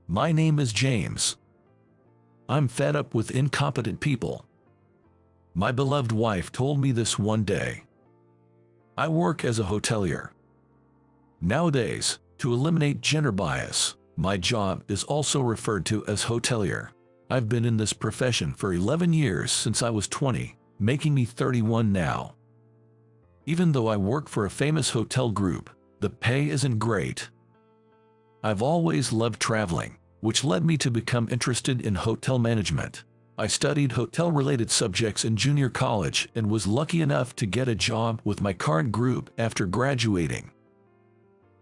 My name is James. I'm fed up with incompetent people. My beloved wife told me this one day. I work as a hotelier. Nowadays, to eliminate gender bias, my job is also referred to as hotelier. I've been in this profession for 11 years since I was 20, making me 31 now. Even though I work for a famous hotel group, the pay isn't great. I've always loved traveling, which led me to become interested in hotel management. I studied hotel-related subjects in junior college and was lucky enough to get a job with my current group after graduating.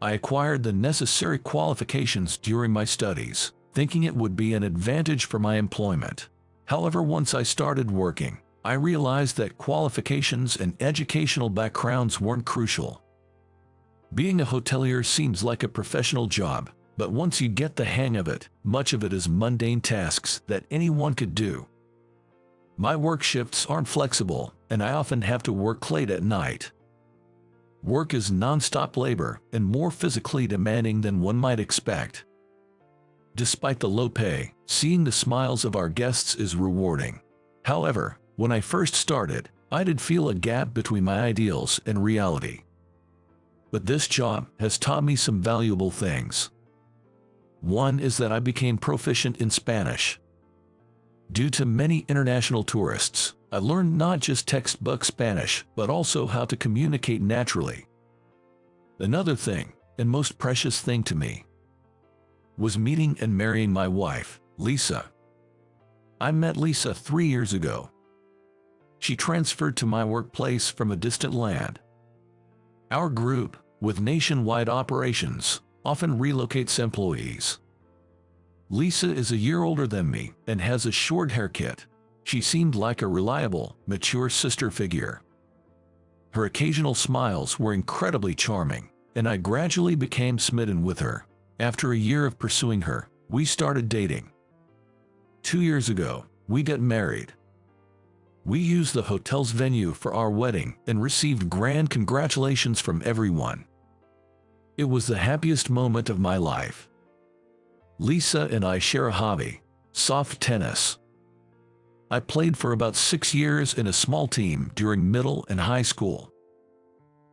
I acquired the necessary qualifications during my studies, thinking it would be an advantage for my employment. However, once I started working, I realized that qualifications and educational backgrounds weren't crucial. Being a hotelier seems like a professional job, but once you get the hang of it, much of it is mundane tasks that anyone could do. My work shifts aren't flexible, and I often have to work late at night. Work is non-stop labor and more physically demanding than one might expect. Despite the low pay, seeing the smiles of our guests is rewarding. However, when I first started, I did feel a gap between my ideals and reality. But this job has taught me some valuable things. One is that I became proficient in Spanish. Due to many international tourists, I learned not just textbook Spanish, but also how to communicate naturally. Another thing, and most precious thing to me, was meeting and marrying my wife, Lisa. I met Lisa 3 years ago. She transferred to my workplace from a distant land. Our group, with nationwide operations, often relocates employees. Lisa is a year older than me and has a short haircut. She seemed like a reliable, mature sister figure. Her occasional smiles were incredibly charming, and I gradually became smitten with her. After a year of pursuing her, we started dating. 2 years ago, we got married. We used the hotel's venue for our wedding and received grand congratulations from everyone. It was the happiest moment of my life. Lisa and I share a hobby, soft tennis. I played for about 6 years in a small team during middle and high school.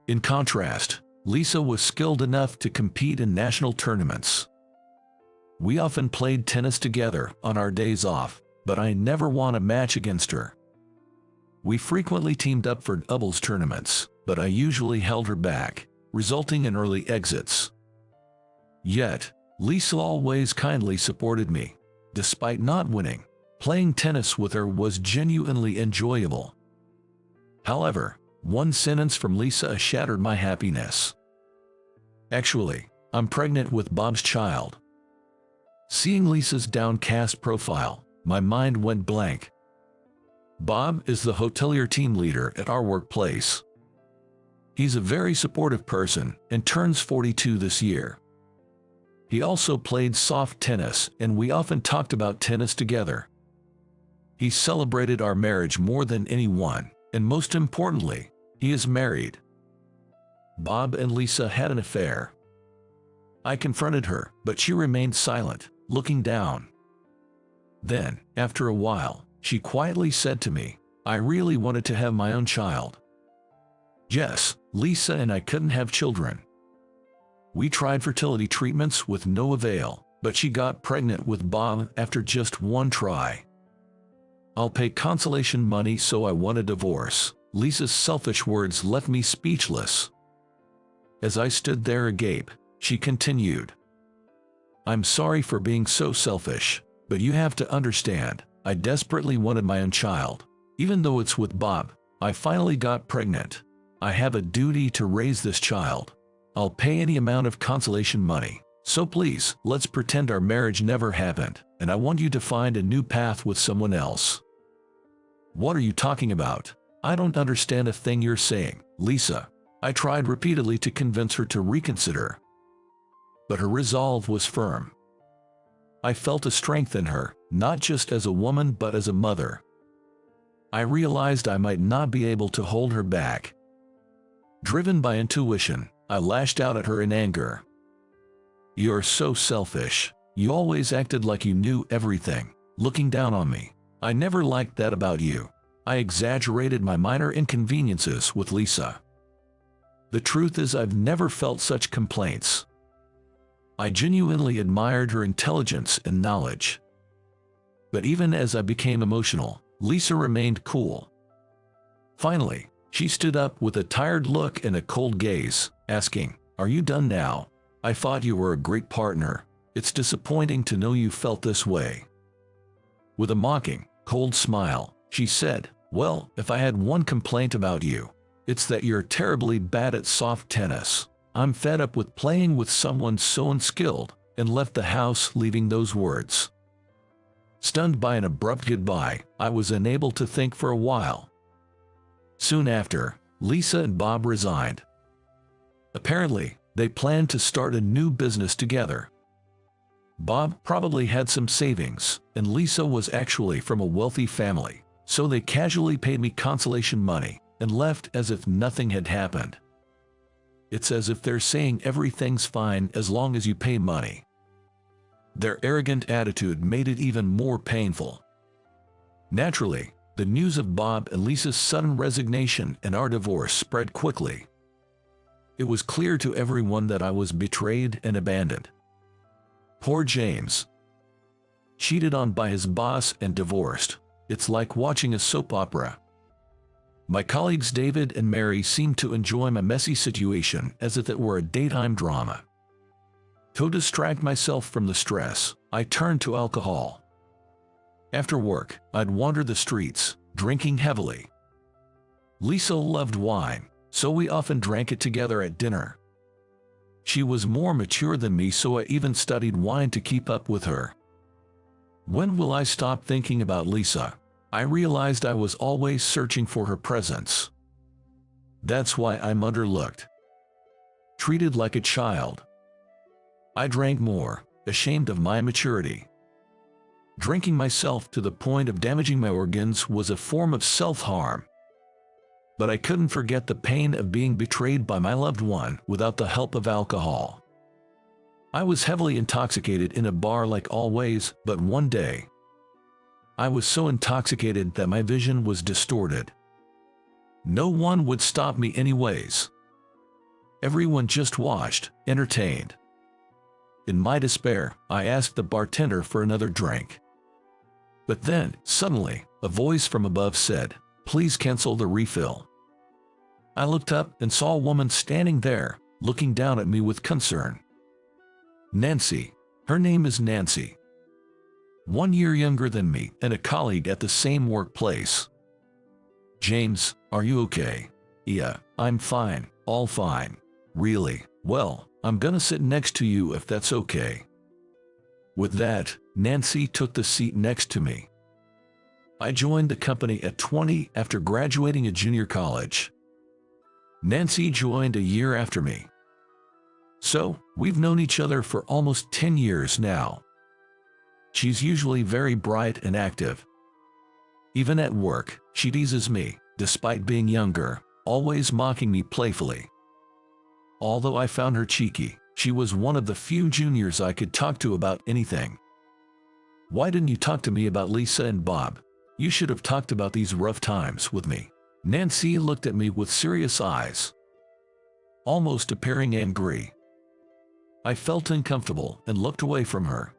In contrast, Lisa was skilled enough to compete in national tournaments. We often played tennis together on our days off, but I never won a match against her. We frequently teamed up for doubles tournaments, but I usually held her back, resulting in early exits. Yet, Lisa always kindly supported me. Despite not winning, playing tennis with her was genuinely enjoyable. However, one sentence from Lisa shattered my happiness. Actually, I'm pregnant with Bob's child. Seeing Lisa's downcast profile, my mind went blank. Bob is the hotelier team leader at our workplace. He's a very supportive person and turns 42 this year. He also played soft tennis, and we often talked about tennis together. He celebrated our marriage more than anyone, and most importantly, he is married. Bob and Lisa had an affair. I confronted her, but she remained silent, looking down. Then, after a while, she quietly said to me, "I really wanted to have my own child." Yes, Lisa and I couldn't have children. We tried fertility treatments with no avail, but she got pregnant with Bob after just one try. "I'll pay consolation money, so I want a divorce." Lisa's selfish words left me speechless. As I stood there agape, she continued, "I'm sorry for being so selfish, but you have to understand, I desperately wanted my own child. Even though it's with Bob, I finally got pregnant. I have a duty to raise this child. I'll pay any amount of consolation money. So please, let's pretend our marriage never happened, and I want you to find a new path with someone else." "What are you talking about? I don't understand a thing you're saying, Lisa." I tried repeatedly to convince her to reconsider, but her resolve was firm. I felt a strength in her, not just as a woman but as a mother. I realized I might not be able to hold her back. Driven by intuition, I lashed out at her in anger. "You're so selfish. You always acted like you knew everything, looking down on me. I never liked that about you. I exaggerated my minor inconveniences with Lisa. The truth is I've never felt such complaints. I genuinely admired her intelligence and knowledge. But even as I became emotional, Lisa remained cool. Finally, she stood up with a tired look and a cold gaze, asking, "Are you done now? I thought you were a great partner. It's disappointing to know you felt this way." With a mocking, cold smile, she said, "Well, if I had one complaint about you, it's that you're terribly bad at soft tennis. I'm fed up with playing with someone so unskilled," and left the house leaving those words. Stunned by an abrupt goodbye, I was unable to think for a while. Soon after, Lisa and Bob resigned. Apparently, they planned to start a new business together. Bob probably had some savings, and Lisa was actually from a wealthy family, so they casually paid me consolation money and left as if nothing had happened. It's as if they're saying everything's fine as long as you pay money. Their arrogant attitude made it even more painful. Naturally, the news of Bob and Lisa's sudden resignation and our divorce spread quickly. It was clear to everyone that I was betrayed and abandoned. Poor James. Cheated on by his boss and divorced. It's like watching a soap opera. My colleagues David and Mary seemed to enjoy my messy situation as if it were a daytime drama. To distract myself from the stress, I turned to alcohol. After work, I'd wander the streets, drinking heavily. Lisa loved wine, so we often drank it together at dinner. She was more mature than me, so I even studied wine to keep up with her. When will I stop thinking about Lisa? I realized I was always searching for her presence. That's why I'm underlooked. Treated like a child. I drank more, ashamed of my immaturity. Drinking myself to the point of damaging my organs was a form of self-harm. But I couldn't forget the pain of being betrayed by my loved one without the help of alcohol. I was heavily intoxicated in a bar like always, but one day, I was so intoxicated that my vision was distorted. No one would stop me anyways. Everyone just watched, entertained. In my despair, I asked the bartender for another drink. But then, suddenly, a voice from above said, "Please cancel the refill." I looked up and saw a woman standing there, looking down at me with concern. Nancy. Her name is Nancy. 1 year younger than me and a colleague at the same workplace. "James, are you okay?" "Yeah, I'm fine, all fine." "Really? Well, I'm gonna sit next to you if that's okay." With that, Nancy took the seat next to me. I joined the company at 20 after graduating a junior college. Nancy joined a year after me. So, we've known each other for almost 10 years now. She's usually very bright and active. Even at work, she teases me, despite being younger, always mocking me playfully. Although I found her cheeky, she was one of the few juniors I could talk to about anything. "Why didn't you talk to me about Lisa and Bob? You should have talked about these rough times with me." Nancy looked at me with serious eyes, almost appearing angry. I felt uncomfortable and looked away from her.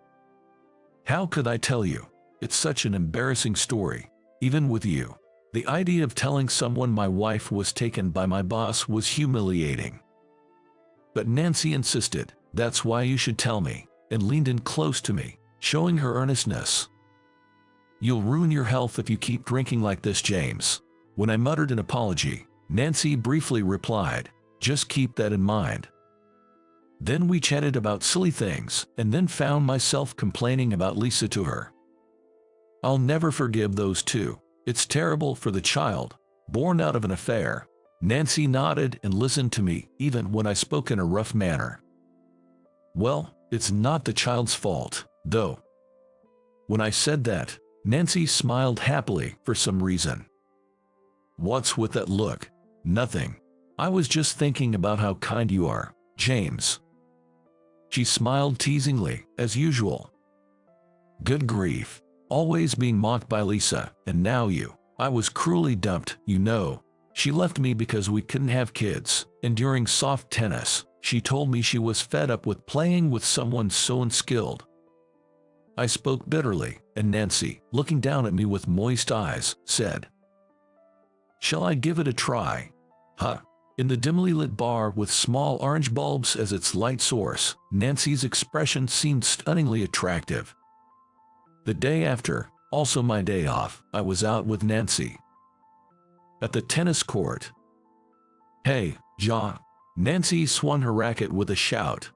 "How could I tell you? It's such an embarrassing story, even with you." The idea of telling someone my wife was taken by my boss was humiliating. But Nancy insisted, "That's why you should tell me," and leaned in close to me, showing her earnestness. "You'll ruin your health if you keep drinking like this, James." When I muttered an apology, Nancy briefly replied, "Just keep that in mind." Then we chatted about silly things, and then found myself complaining about Lisa to her. I'll never forgive those two. It's terrible for the child, born out of an affair. Nancy nodded and listened to me, even when I spoke in a rough manner. "Well, it's not the child's fault, though." When I said that, Nancy smiled happily for some reason. "What's with that look?" "Nothing. I was just thinking about how kind you are, James." She smiled teasingly, as usual. Good grief. Always being mocked by Lisa, and now you. I was cruelly dumped, you know. She left me because we couldn't have kids, and during soft tennis, she told me she was fed up with playing with someone so unskilled. I spoke bitterly, and Nancy, looking down at me with moist eyes, said, "Shall I give it a try?" Huh. In the dimly lit bar with small orange bulbs as its light source, Nancy's expression seemed stunningly attractive. The day after, also my day off, I was out with Nancy. At the tennis court. "Hey, Ja." Nancy swung her racket with a shout.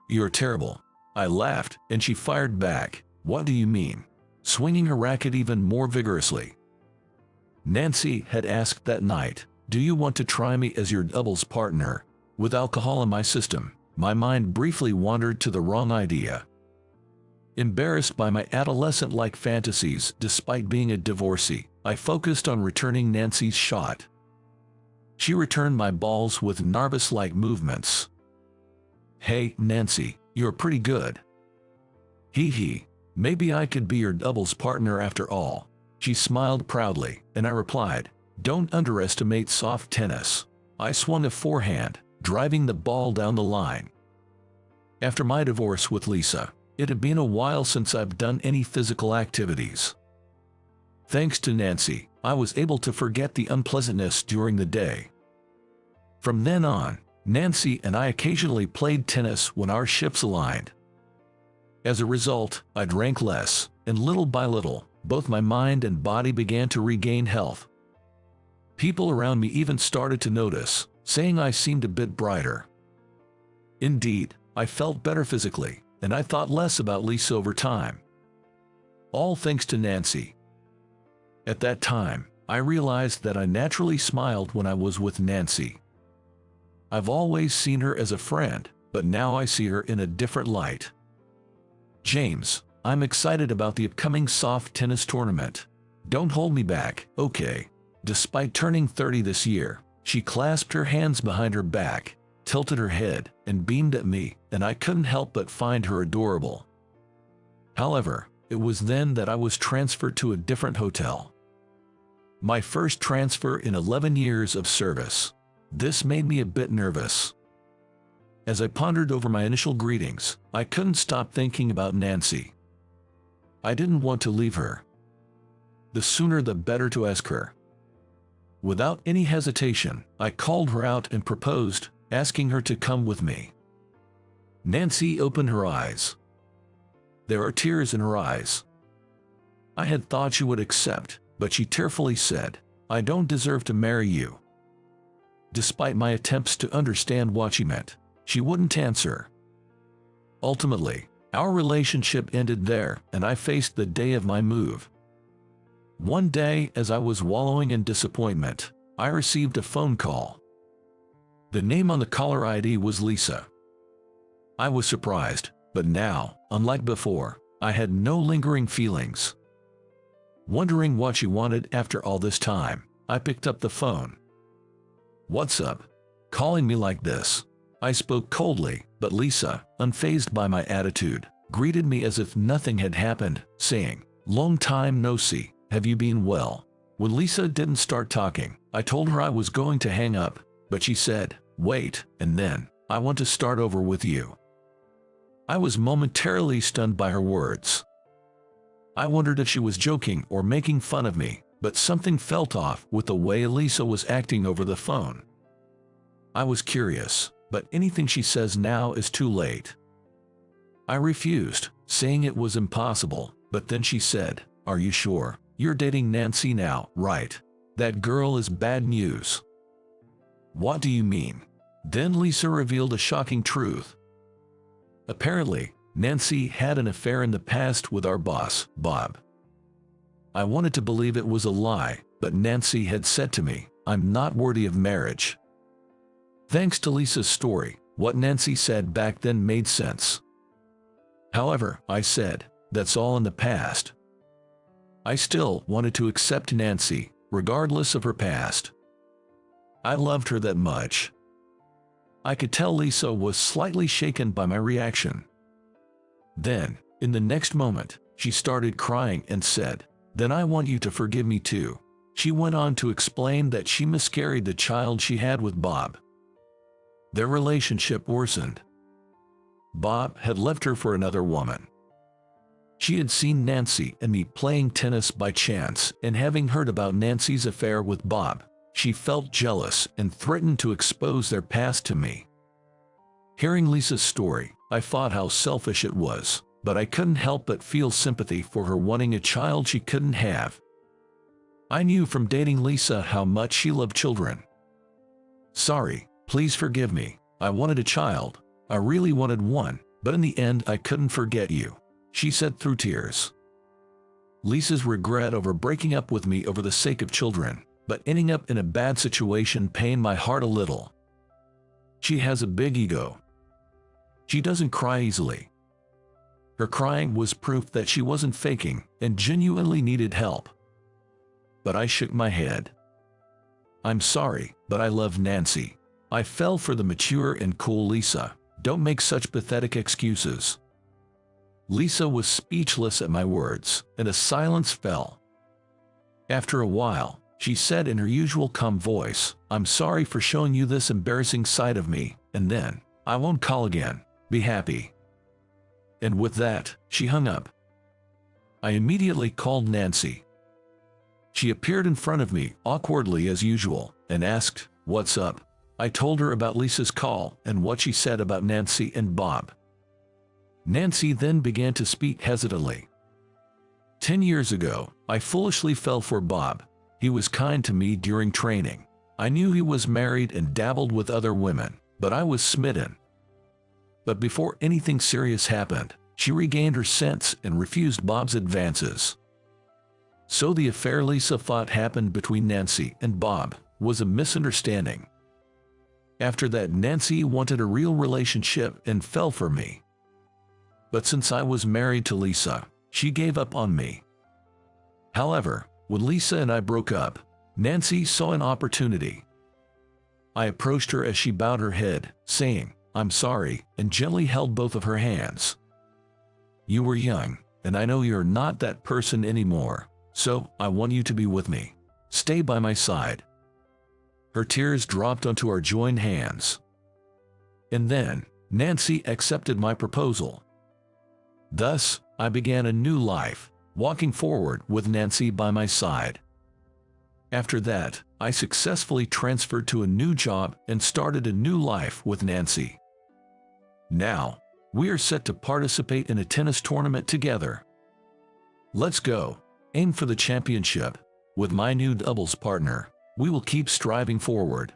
"You're terrible." I laughed, and she fired back, "What do you mean?" swinging her racket even more vigorously. Nancy had asked that night, "Do you want to try me as your doubles partner?" With alcohol in my system, my mind briefly wandered to the wrong idea. Embarrassed by my adolescent-like fantasies despite being a divorcee, I focused on returning Nancy's shot. She returned my balls with Narvis-like movements. "Hey, Nancy, you're pretty good." Hee hee, maybe I could be your doubles partner after all. She smiled proudly, and I replied, "Don't underestimate soft tennis." I swung a forehand, driving the ball down the line. After my divorce with Lisa, it had been a while since I've done any physical activities. Thanks to Nancy, I was able to forget the unpleasantness during the day. From then on, Nancy and I occasionally played tennis when our ships aligned. As a result, I drank less, and little by little, both my mind and body began to regain health. People around me even started to notice, saying I seemed a bit brighter. Indeed, I felt better physically, and I thought less about Lisa over time. All thanks to Nancy. At that time, I realized that I naturally smiled when I was with Nancy. I've always seen her as a friend, but now I see her in a different light. James, I'm excited about the upcoming soft tennis tournament. Don't hold me back, okay? Despite turning 30 this year, she clasped her hands behind her back, tilted her head, and beamed at me, and I couldn't help but find her adorable. However, it was then that I was transferred to a different hotel. My first transfer in 11 years of service. This made me a bit nervous. As I pondered over my initial greetings, I couldn't stop thinking about Nancy. I didn't want to leave her. The sooner the better to ask her. Without any hesitation, I called her out and proposed, asking her to come with me. Nancy opened her eyes. There are tears in her eyes. I had thought she would accept, but she tearfully said, "I don't deserve to marry you." Despite my attempts to understand what she meant, she wouldn't answer. Ultimately, our relationship ended there, and I faced the day of my move. One day, as I was wallowing in disappointment, I received a phone call. The name on the caller ID was Lisa. I was surprised, but now, unlike before, I had no lingering feelings. Wondering what she wanted after all this time, I picked up the phone. "What's up? Calling me like this?" I spoke coldly, but Lisa, unfazed by my attitude, greeted me as if nothing had happened, saying, "Long time no see, have you been well?" When Lisa didn't start talking, I told her I was going to hang up, but she said, "Wait, and then, I want to start over with you." I was momentarily stunned by her words. I wondered if she was joking or making fun of me, but something felt off with the way Lisa was acting over the phone. I was curious, but anything she says now is too late. I refused, saying it was impossible, but then she said, "Are you sure? You're dating Nancy now, right? That girl is bad news." "What do you mean?" Then Lisa revealed a shocking truth. Apparently, Nancy had an affair in the past with our boss, Bob. I wanted to believe it was a lie, but Nancy had said to me, "I'm not worthy of marriage." Thanks to Lisa's story, what Nancy said back then made sense. However, I said, "That's all in the past." I still wanted to accept Nancy, regardless of her past. I loved her that much. I could tell Lisa was slightly shaken by my reaction. Then, in the next moment, she started crying and said, "Then I want you to forgive me too." She went on to explain that she miscarried the child she had with Bob. Their relationship worsened. Bob had left her for another woman. She had seen Nancy and me playing tennis by chance, and having heard about Nancy's affair with Bob, she felt jealous and threatened to expose their past to me. Hearing Lisa's story, I thought how selfish it was, but I couldn't help but feel sympathy for her wanting a child she couldn't have. I knew from dating Lisa how much she loved children. "Sorry, please forgive me. I wanted a child. I really wanted one, but in the end I couldn't forget you," she said through tears. Lisa's regret over breaking up with me over the sake of children, but ending up in a bad situation, pained my heart a little. She has a big ego. She doesn't cry easily. Her crying was proof that she wasn't faking and genuinely needed help. But I shook my head. "I'm sorry, but I love Nancy." I fell for the mature and cool Lisa. "Don't make such pathetic excuses." Lisa was speechless at my words, and a silence fell. After a while, she said in her usual calm voice, "I'm sorry for showing you this embarrassing side of me, and then, I won't call again. Be happy." And with that, she hung up. I immediately called Nancy. She appeared in front of me, awkwardly as usual, and asked, "What's up?" I told her about Lisa's call and what she said about Nancy and Bob. Nancy then began to speak hesitantly. 10 years ago, I foolishly fell for Bob. He was kind to me during training. I knew he was married and dabbled with other women, but I was smitten. But before anything serious happened, she regained her sense and refused Bob's advances. So the affair Lisa thought happened between Nancy and Bob was a misunderstanding. After that, Nancy wanted a real relationship and fell for me. But since I was married to Lisa, she gave up on me. However, when Lisa and I broke up, Nancy saw an opportunity. I approached her as she bowed her head, saying, "I'm sorry," and gently held both of her hands. "You were young, and I know you're not that person anymore, so I want you to be with me. Stay by my side." Her tears dropped onto our joined hands. And then, Nancy accepted my proposal. Thus, I began a new life, walking forward with Nancy by my side. After that, I successfully transferred to a new job and started a new life with Nancy. Now, we are set to participate in a tennis tournament together. Let's go, aim for the championship. With my new doubles partner, we will keep striving forward.